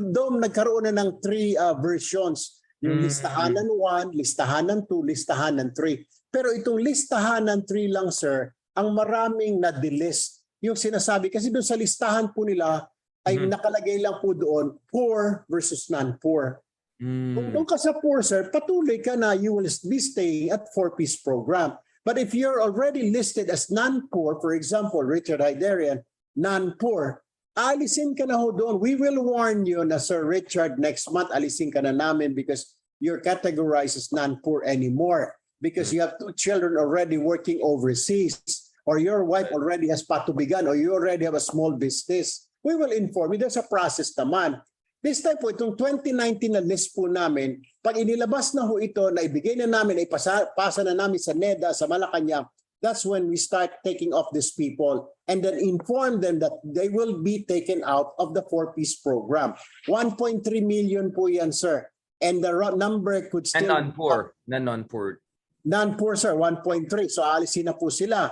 doon nagkaroon na ng 3 versions. Yung listahan ng 1, listahan ng 2, listahan ng 3. Pero itong listahan ng 3 lang, sir, ang maraming na-delist. Yung sinasabi, kasi doon sa listahan po nila, ay nakalagay lang po doon, poor versus non-poor. Kung doon ka sa poor, sir, patuloy ka na you will be staying at 4-piece program. But if you're already listed as non-poor, for example, Richard Hyderian, non-poor, alisin ka na ho doon. We will warn you na, Sir Richard, next month alisin ka na namin because you're categorized as non-poor anymore because you have 2 children already working overseas or your wife already has patubigan or you already have a small business. We will inform you. There's a process naman. This time po, itong 2019 na list po namin, pag inilabas na ho ito, na ibigay na namin, ipasa na namin sa NEDA, sa Malacanang, that's when we start taking off these people and then inform them that they will be taken out of the 4-piece program. 1.3 million po yan, sir. And the number could still... Non-poor. Non-poor. Non-poor, sir, 1.3. So alisin na po sila.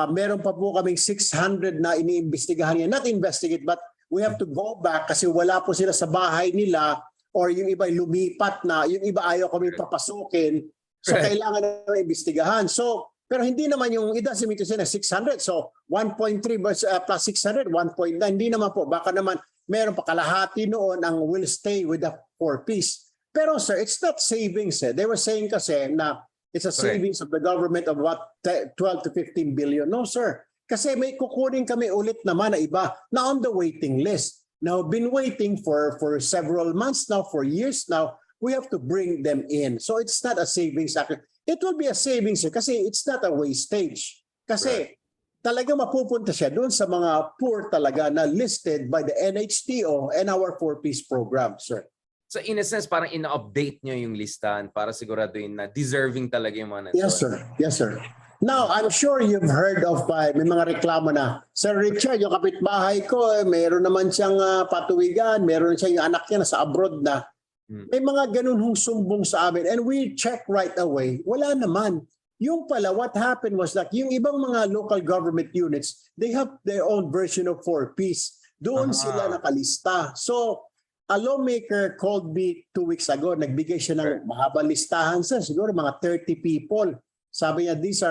Meron pa po kaming 600 na iniimbestigahan yan. Not investigate, but we have to go back kasi wala po sila sa bahay nila or yung iba lumipat na, yung iba ayaw kami papasukin. So kailangan na imbestigahan. So, pero hindi naman yung, it doesn't mean to say na 600. So 1.3 plus 600, 1.9. Hindi naman po. Baka naman meron pa kalahati noon ang will stay with the 4-piece. Pero sir, it's not savings. They were saying kasi na it's a savings of the government of about 12 to 15 billion. No, sir. Kasi may kukunin kami ulit naman na iba na on the waiting list. Now, been waiting for several months now, for years now, we have to bring them in. So it's not a savings. It will be a savings kasi it's not a wastage. Kasi talaga mapupunta siya doon sa mga poor talaga na listed by the NHTO and our 4-piece program, sir. So in a sense, parang ina-update nyo yung listahan para siguraduhin na deserving talaga yung mga nandun. Yes, sir. Yes, sir. Now, I'm sure you've heard of may mga reklamo na, Sir Richard, yung kapitbahay ko, mayroon naman siyang patuwigan, mayroon siyang yung anak niya nasa abroad na. May mga ganun hong sumbong sa amin. And we check right away. Wala naman. Yung pala, what happened was that yung ibang mga local government units, they have their own version of 4-piece. Doon sila nakalista. So, a lawmaker called me 2 weeks ago. Nagbigay siya ng mahabang listahan, sir. Siguro mga 30 people. Sabi niya, these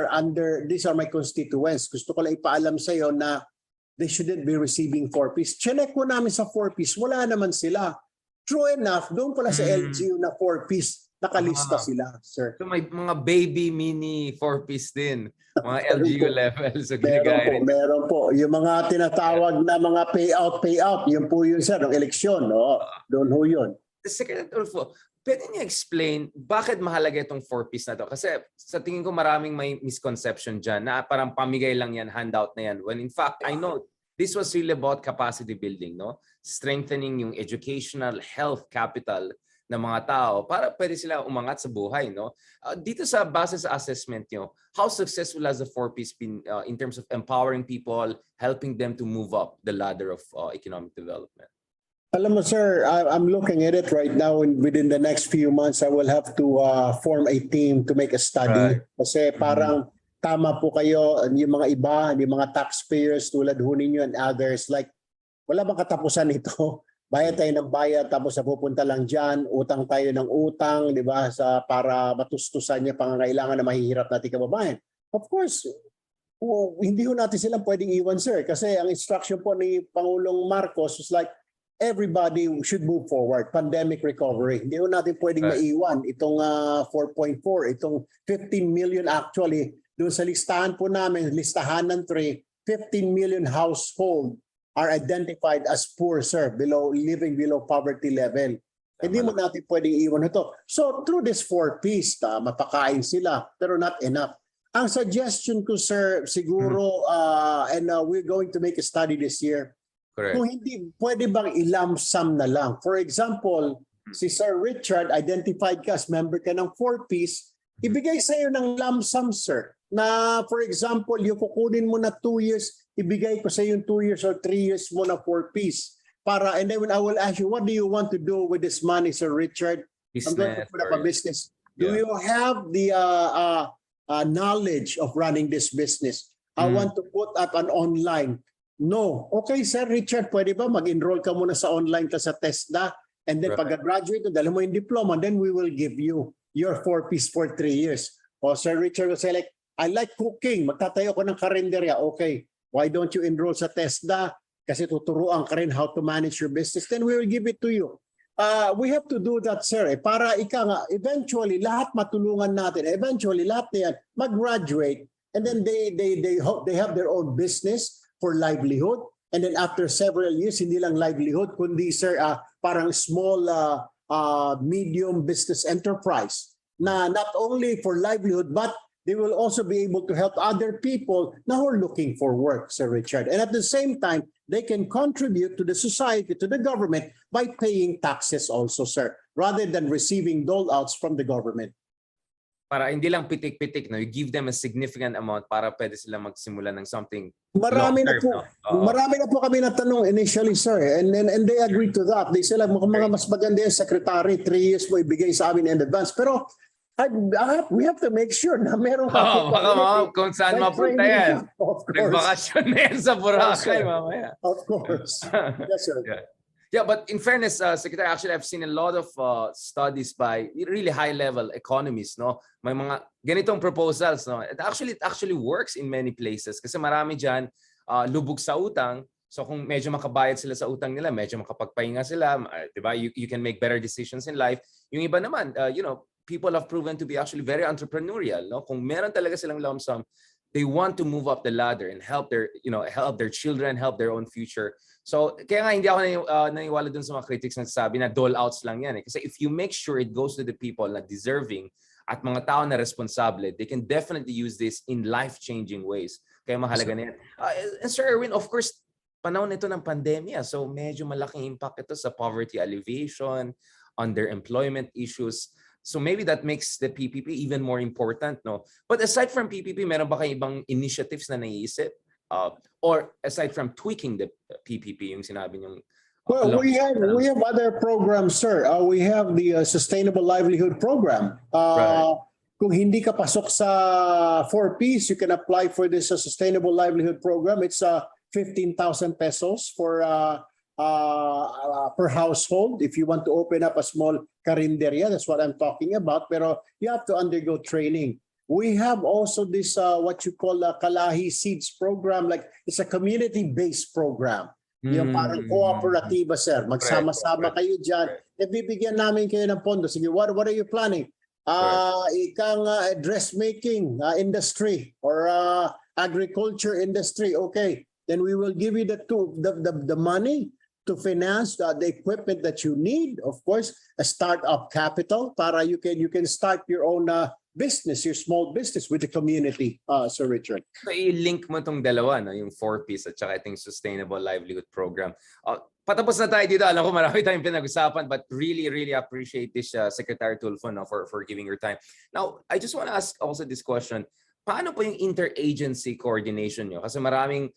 are my constituents. Gusto ko lang ipaalam sa iyo na they shouldn't be receiving 4-piece. Chinek ko namin sa 4-piece, wala naman sila. True enough, doon pala sa LGU na 4-piece, nakalista sila, sir. So may mga baby mini 4-piece din. Mga LGU levels. So meron po. Yung mga tinatawag na mga payout, yun po yun, sir, ng eleksyon. No? Doon ho yun. Second, TULFO, pwede niyo explain bakit mahalaga itong 4-piece na to? Kasi sa tingin ko maraming may misconception dyan na parang pamigay lang yan, handout na yan. When in fact, I know this was really about capacity building, no? Strengthening yung educational health capital ng mga tao para pwede sila umangat sa buhay, no? Dito sa base sa assessment nyo, how successful has the 4-piece been in terms of empowering people, helping them to move up the ladder of economic development? Alam mo, sir, I'm looking at it right now. Within the next few months, I will have to form a team to make a study. Kasi parang tama po kayo, yung mga iba, yung mga taxpayers tulad ho ninyo and others, like, wala bang katapusan ito? Bayad tayo ng bayad, tapos napupunta lang dyan, utang tayo ng utang, di ba, para matustusan niya pangangailangan na mahihirap natin kababayan. Of course, hindi ho natin silang pwedeng iwan, sir, kasi ang instruction po ni Pangulong Marcos is like, everybody should move forward. Pandemic recovery. Hindi natin pwedeng maiwan itong 4.4, itong 15 million actually. Doon sa listahan po namin, listahan ng 3, 15 million household are identified as poor, sir, living below poverty level. Hindi mo natin pwedeng iwan ito. So through this 4-piece, mapakain sila, pero not enough. Ang suggestion ko, sir, siguro, and we're going to make a study this year, kung hindi, pwede bang i-lump sum na lang? For example, si Sir Richard, identified ka as member ka ng 4-piece, ibigay sa iyo ng lump sum, sir. Na for example, yung kukunin mo na 2 years, ibigay ko sa iyo yung 2 years or 3 years mo na 4-piece. And then when I will ask you, what do you want to do with this money, Sir Richard? I'm going to put up a business. Do you have the knowledge of running this business? I want to put up an online. No. Okay, Sir Richard, pwede ba mag-enroll ka muna sa online ka sa TESDA and then pag-graduate, dala mo yung diploma, then we will give you your 4-piece for 3 years. O Sir Richard will say like, I like cooking. Magtatayo ko ng karinderya. Okay, why don't you enroll sa TESDA? Kasi tuturuan ka rin how to manage your business. Then we will give it to you. We have to do that, sir. Para eventually, lahat matulungan natin. Eventually, lahat na yan mag-graduate. And then they hope they have their own business for livelihood. And then after several years, hindi lang livelihood, kundi, sir, parang small, medium business enterprise na not only for livelihood, but they will also be able to help other people na who are looking for work, Sir Richard. And at the same time, they can contribute to the society, to the government by paying taxes also, sir, rather than receiving dole-outs from the government. Para hindi lang pitik-pitik, no? You give them a significant amount para pwede sila magsimula ng something Marami na long-term, po, marami na po kami natanong initially, sir, and they agreed to that. They said, mga mas maganda yung secretary, 3 years mo ibigay sa amin in advance. Pero we have to make sure na meron kung saan mapunta yan. Of course. Nagbakasyon na yan sa Boracay mamaya. Of course. Yes, sir. Yeah, but in fairness, Secretary, actually I've seen a lot of studies by really high-level economists, no? May mga ganitong proposals, no? It actually works in many places kasi marami diyan lubog sa utang. So kung medyo makabayad sila sa utang nila, medyo makapagpahinga sila, 'di ba? You can make better decisions in life. Yung iba naman, people have proven to be actually very entrepreneurial, no? Kung meron talaga silang lump sum, they want to move up the ladder and help their children, help their own future. So kaya nga hindi ako naniwala dun sa mga critics na sabi na dole outs lang yan. Kasi if you make sure it goes to the people na deserving at mga tao na responsable, they can definitely use this in life-changing ways. Kaya mahalaga na yan. And Sir Erwin, of course, panahon ito ng pandemya. So medyo malaking impact ito sa poverty alleviation, underemployment issues. So maybe that makes the PPP even more important, no? But aside from PPP, meron ba kayong ibang initiatives na naiisip? Or aside from tweaking the PPP, yung sinabi niyong well, we have other programs, sir. We have the Sustainable Livelihood Program. Right. Kung hindi ka pasok sa 4Ps, you can apply for this Sustainable Livelihood Program. It's 15,000 pesos for per household. If you want to open up a small karinderya, that's what I'm talking about. Pero you have to undergo training. We have also this what you call a Kalahi Seeds program. Like it's a community-based program. Yung parang kooperatiba, sir. Magsama-sama kayo dyan. Bibigyan namin kayo ng pondo. Sige, what are you planning? Ikang dressmaking industry or agriculture industry. Okay, then we will give you the money to finance the equipment that you need. Of course, a startup capital para you can start your own business, your small business with the community, Sir Richard. So i-link mo itong dalawa, no? Yung 4Ps at saka itong Sustainable Livelihood Program. Patapos na tayo dito. Alam ko marami tayong pinag-usapan, but really, really appreciate this, Secretary TULFO, no, for giving your time. Now, I just want to ask also this question. Paano po yung interagency coordination nyo? Kasi maraming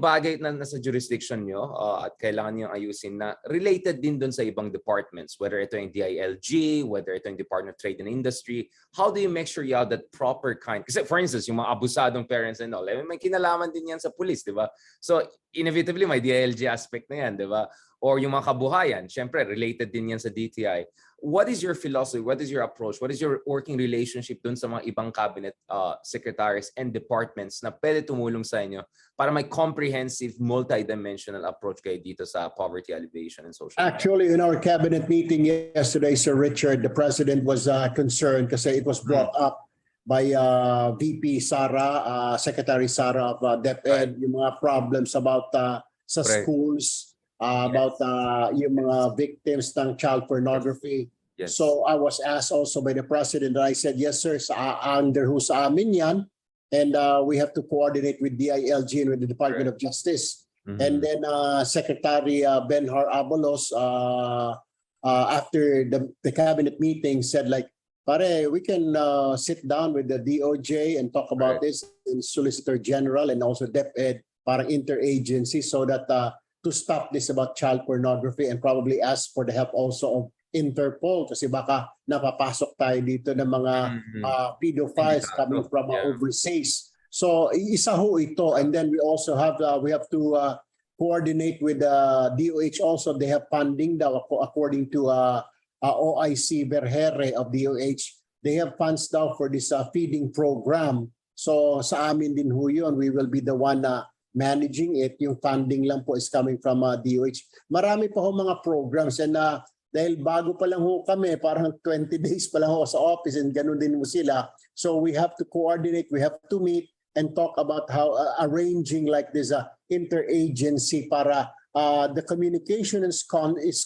bagay na nasa jurisdiction nyo at kailangan nyo ayusin na related din dun sa ibang departments, whether ito yung DILG, whether ito yung Department of Trade and Industry. How do you make sure you have that proper kind? Kasi for instance, yung mga abusadong parents and all, may kinalaman din yan sa police, di ba? So inevitably may DILG aspect na yan, di ba? Or yung mga kabuhayan, syempre related din yan sa DTI. What is your philosophy? What is your approach? What is your working relationship dun sa mga ibang cabinet secretaries and departments na pwede tumulong sa inyo para may comprehensive, multidimensional approach kayo dito sa poverty alleviation and social? Actually, in our cabinet meeting yesterday, Sir Richard, the president was concerned kasi it was brought up by VP Sara, Secretary Sara of DepEd, yung mga problems about sa schools, about yung mga victims ng child pornography. Yes. So I was asked also by the president, and I said, yes, sir, under who's amin yan. And we have to coordinate with DILG and with the Department of Justice. And then Secretary Benhar Abalos, after the cabinet meeting, said like, pare, we can sit down with the DOJ and talk about this, and Solicitor General and also DepEd, parang interagency, so that to stop this about child pornography, and probably ask for the help also of Interpol kasi baka napapasok tayo dito ng mga pedophiles coming from overseas. So isa ho ito, and then we also have we have to coordinate with DOH also. They have funding daw according to OIC Vergere of DOH. they have funds now for this feeding program. So sa amin din ho yun, we will be the one na managing it. Yung funding lang po is coming from DOH. Marami pa ho mga programs and dahil bago pa lang ho kami, parang 20 days pa lang ho sa office and ganun din mo sila. So we have to coordinate, we have to meet and talk about how arranging like this interagency para the communication is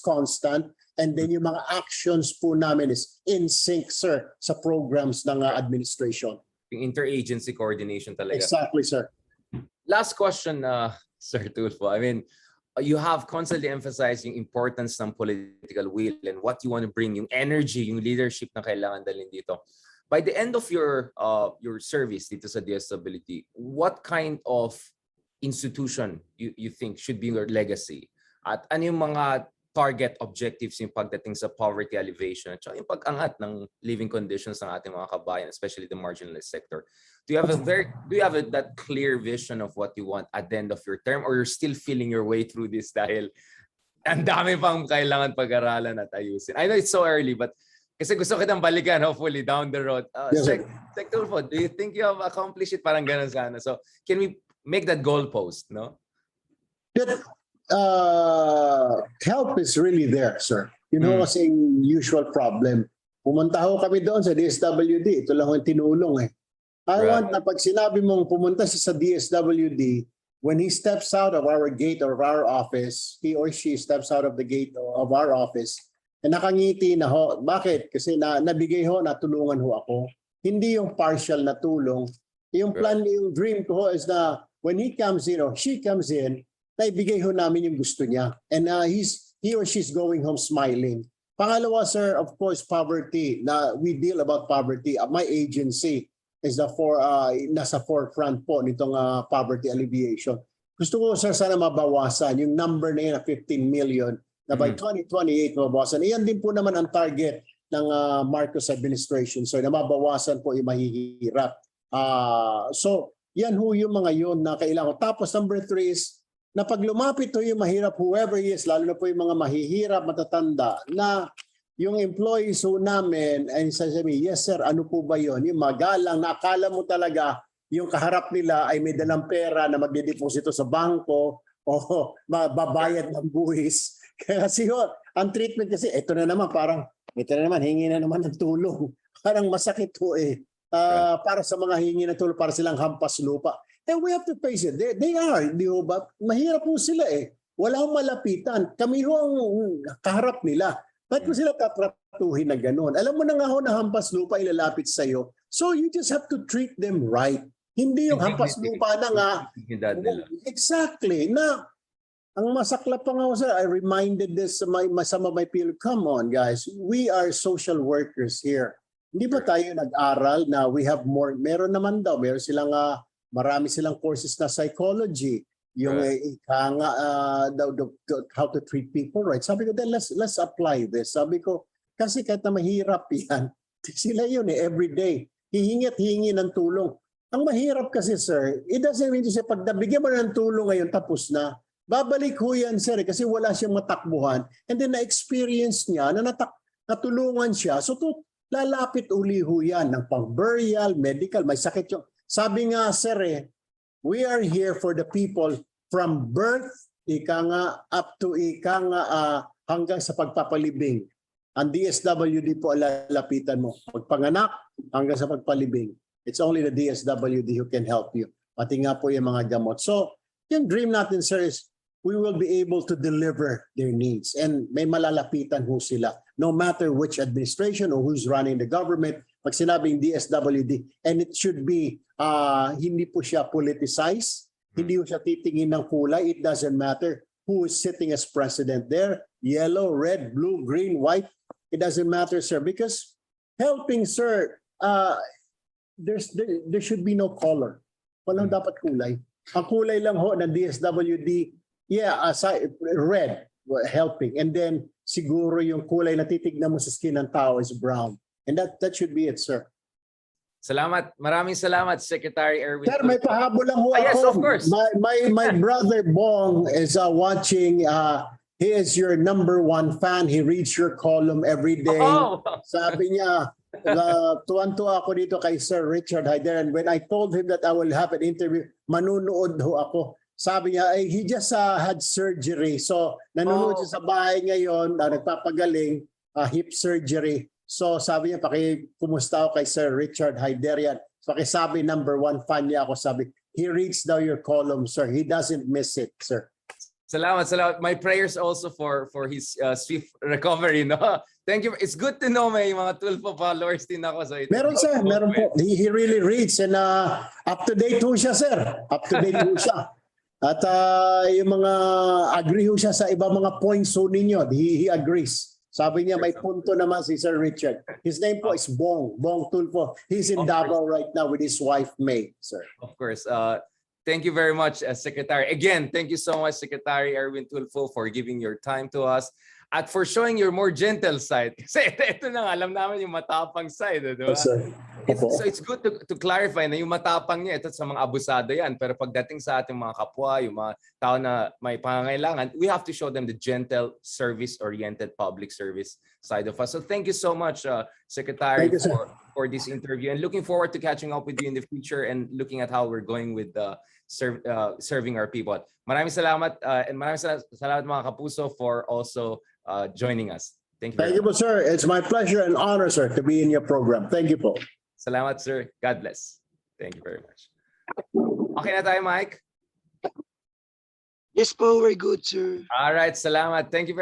constant and then yung mga actions po namin is in sync, sir, sa programs ng administration. Yung interagency coordination talaga. Exactly, sir. Last question, Sir TULFO. I mean, you have constantly emphasized yung importance ng political will and what you want to bring, yung energy, yung leadership na kailangan dalhin dito. By the end of your service dito sa DSWD, what kind of institution you think should be your legacy? At ano yung mga target objectives yung pagdating sa poverty alleviation at yung pag-angat ng living conditions ng ating mga kabayan, especially the marginalized sector? Do you have that clear vision of what you want at the end of your term, or you're still feeling your way through this dahil ang dami pang kailangan pag-aralan at ayusin? I know it's so early, but kasi gusto kitang balikan hopefully down the road. Yes, Sec TULFO, do you think you have accomplished it? Parang ganun sana. So can we make that goalpost, no? Help is really there, sir. You know, kasing usual problem. Pumunta ho kami doon sa DSWD. Ito lang ang tinulong eh. I want na pag sinabi mong pumunta siya sa DSWD, when he steps out of our gate or our office, he or she steps out of the gate of our office, nakangiti na ho. Bakit? Kasi nabigay ho, natulungan ho ako. Hindi yung partial na tulong. Yung plan, yung dream ko ho is na when he comes in or she comes in, naibigay ho namin yung gusto niya. And he or she's going home smiling. Pangalawa, sir, of course, poverty. We deal about poverty. My agency is nasa forefront po nitong poverty alleviation. Gusto ko, sir, sana mabawasan yung number na yun na 15 million na by 2028 mabawasan. Iyan din po naman ang target ng Marcos administration. So na mabawasan po yung mahihirap. So yan ho yung mga yun na kailangan. Tapos number 3 is na pag lumapit ho yung mahirap, whoever he is, lalo na po yung mga mahihirap, matatanda, na yung employees ho namin ay sasabihin, yes sir, ano po ba yun? Yung magalang na akala mo talaga yung kaharap nila ay may dalang pera na magdedeposito sa bangko o mababayad ng buwis. Kasi yun, ang treatment kasi, ito na naman parang, hingi na naman ng tulong. Parang masakit ho eh. Para sa mga hingi ng tulong, para silang hampas lupa. And we have to face it. They are, di ho ba? Mahirap po sila eh. Wala akong malapitan. Kami ho ang kaharap nila. Ba't ko sila tatratuhin na gano'n? Alam mo na nga ho na hampas lupa ilalapit sa'yo. So you just have to treat them right. Hindi yung hampas lupa na nga. Exactly. Na, ang masaklap pa nga ho, sir, I reminded this some of my people, come on guys, we are social workers here. Hindi ba tayo nag-aral na we have more? Meron naman daw, marami silang courses na psychology, yung how to treat people right. Sabi ko, then let's apply this. Sabi ko, kasi kahit na mahirap yan, sila yun every day. Hihingi ng tulong. Ang mahirap kasi, sir, it doesn't mean to say, pag nabigyan mo ng tulong ngayon, tapos na, babalik ho yan, sir, kasi wala siyang matakbuhan. And then na-experience niya, na natulungan siya. So, lalapit uli ho yan ng pang-burial, medical, may sakit yung. Sabi nga, sir, we are here for the people from birth, up to hanggang sa pagpapalibing. Ang DSWD po lalapitan mo. Pagpanganak hanggang sa pagpalibing. It's only the DSWD who can help you. Pati nga po yung mga gamot. So, yung dream natin, sir, is we will be able to deliver their needs. And may malalapitan ho sila. No matter which administration or who's running the government, pag sinabing DSWD, and it should be, hindi po siya politicized, hindi po siya titingin ng kulay, it doesn't matter who is sitting as president there, yellow, red, blue, green, white, it doesn't matter, sir, because helping, sir, there should be no color. Walang dapat kulay. Ang kulay lang ho ng DSWD, aside, red, helping, and then siguro yung kulay na titignan mo sa skin ng tao is brown. And that should be it, sir. Salamat. Maraming salamat, Secretary Erwin. Sir, may pahabol lang ho ako. Yes, of course. My brother Bong is watching. He is your #1 fan. He reads your column every day. Oh. Sabi niya, Tuwan-tuwa ako dito kay Sir Richard Hyder. And when I told him that I will have an interview, manunood ho ako. Sabi niya, ay, he just had surgery. So, nanonood siya sa bahay ngayon, nagpapagaling, hip surgery. So, sabi niya, kumusta ako kay Sir Richard Hyderian. Pakisabi, #1 fan niya ako. Sabi, he reads daw your column, sir. He doesn't miss it, sir. Salamat, salamat. My prayers also for his swift recovery, no? Thank you. It's good to know may mga TULFO followers din ako. So Meron sir, meron po. He really reads and up to date ho siya, sir. Up to date ho siya. At yung mga agree ho siya sa iba mga points ho ninyo. He agrees. Sabi niya may punto naman si Sir Richard. His name po is Bong TULFO. He's in Davao right now with his wife May, sir. Of course. Thank you very much, Secretary. Again, thank you so much, Secretary Erwin TULFO, for giving your time to us at for showing your more gentle side. Kasi ito na nga, alam namin yung matapang side. Diba? Yes, sir. So it's good to clarify na yung matapang niya, ito sa mga abusado yan. Pero pagdating sa ating mga kapwa, yung mga tao na may pangangailangan, we have to show them the gentle, service-oriented public service side of us. So thank you so much, Secretary, for this interview. And looking forward to catching up with you in the future and looking at how we're going with serving our people. Maraming salamat and maraming salamat mga kapuso for also joining us. Thank you. Thank you, sir. It's my pleasure and honor, sir, to be in your program. Thank you po. Salamat, sir. God bless. Thank you very much. Okay na tayo, Mike? Yes po, we're good, sir. All right, salamat. Thank you very